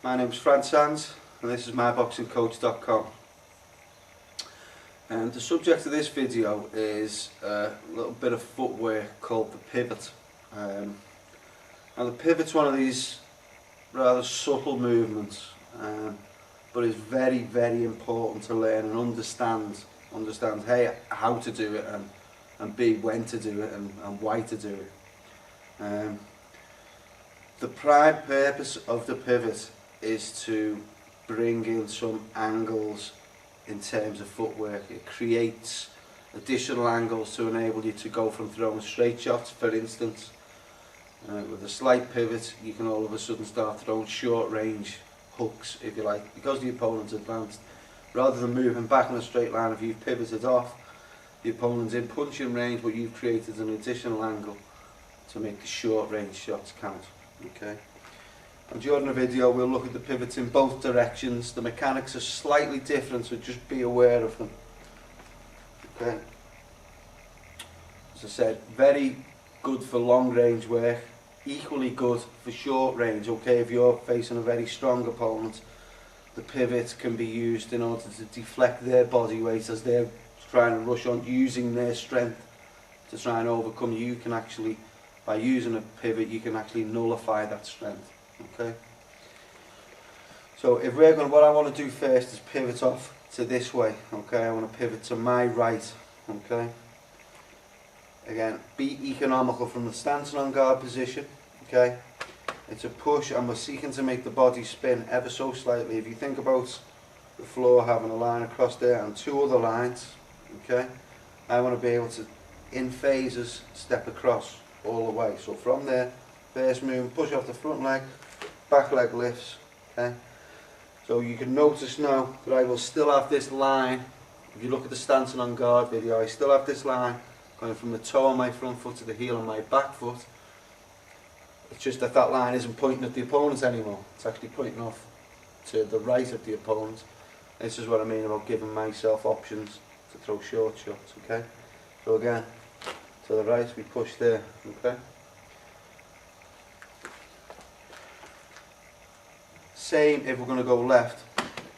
My name is Francis and this is myboxingcoach.com. And the subject of this video is a little bit of footwork called the pivot. Now the pivot's one of these rather subtle movements, but it's very, very important to learn and understand A, how to do it, and B, when to do it and why to do it. The prime purpose of the pivot is to bring in some angles in terms of footwork. It creates additional angles to enable you to go from throwing straight shots, for instance. With a slight pivot you can all of a sudden start throwing short range hooks, if you like, because the opponent's advanced. Rather than moving back in a straight line, if you've pivoted off, the opponent's in punching range, but you've created an additional angle to make the short range shots count. Okay. And during the video we'll look at the pivots in both directions. The mechanics are slightly different, so just be aware of them. Okay. As I said, very good for long range work, equally good for short range. Okay, if you're facing a very strong opponent, the pivot can be used in order to deflect their body weight as they're trying to rush on, using their strength to try and overcome you. You can actually, by using a pivot, you can actually nullify that strength. Okay. So if we're going, what I want to do first is pivot off to this way. Okay, I want to pivot to my right. Okay. Again, be economical from the stance and on guard position. Okay. It's a push, and we're seeking to make the body spin ever so slightly. If you think about the floor having a line across there and two other lines, okay, I want to be able to, in phases, step across all the way. So from there, first move, push off the front leg, back leg lifts. Okay. So you can notice now that I will still have this line. If you look at the stance and on guard video, I still have this line going from the toe on my front foot to the heel on my back foot. It's just that that line isn't pointing at the opponent anymore. It's actually pointing off to the right of the opponent. This is what I mean about giving myself options to throw short shots. Okay. So again, to the right we push there. Okay. Same if we're going to go left.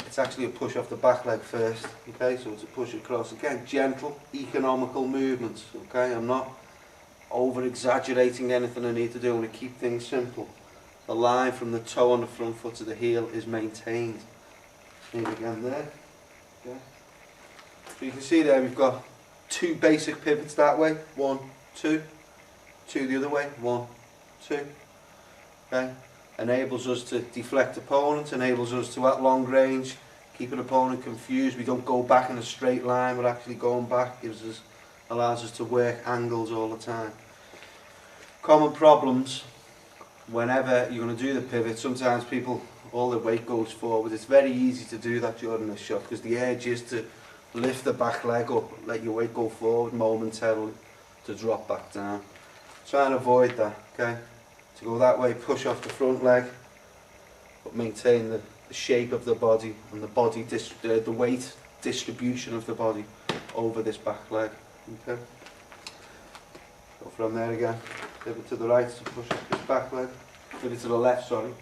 It's actually a push off the back leg first. Okay. So it's a push across. Again, gentle, economical movements. Okay. I'm not over exaggerating anything I need to do. I want to keep things simple. The line from the toe on the front foot to the heel is maintained. Same again there. Okay. So you can see there we've got two basic pivots that way. 1, 2. 2 the other way. 1, 2. Okay. Enables us to deflect opponents. Enables us to, at long range, keep an opponent confused. We don't go back in a straight line. We're actually going back. Allows us to work angles all the time. Common problems whenever you're going to do the pivot, sometimes people, all their weight goes forward. It's very easy to do that during the shot because the urge is to lift the back leg up, let your weight go forward momentarily to drop back down. Try and avoid that. Okay, to go that way, push off the front leg, but maintain the shape of the body and the weight distribution of the body over this back leg. Okay. So from there again, pivot to the right to push up this back leg, pivot to the left, sorry.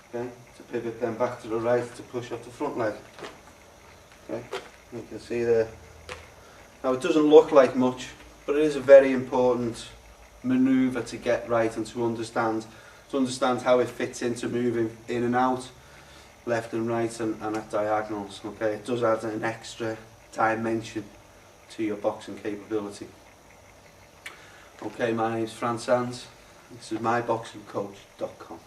Okay, to pivot then back to the right to push up the front leg. Okay, you can see there. Now it doesn't look like much, but it is a very important manoeuvre to get right and to understand how it fits into moving in and out, left and right and at diagonals. Okay, it does add an extra dimension to your boxing capability. Okay, my name is Francis. This is myboxingcoach.com.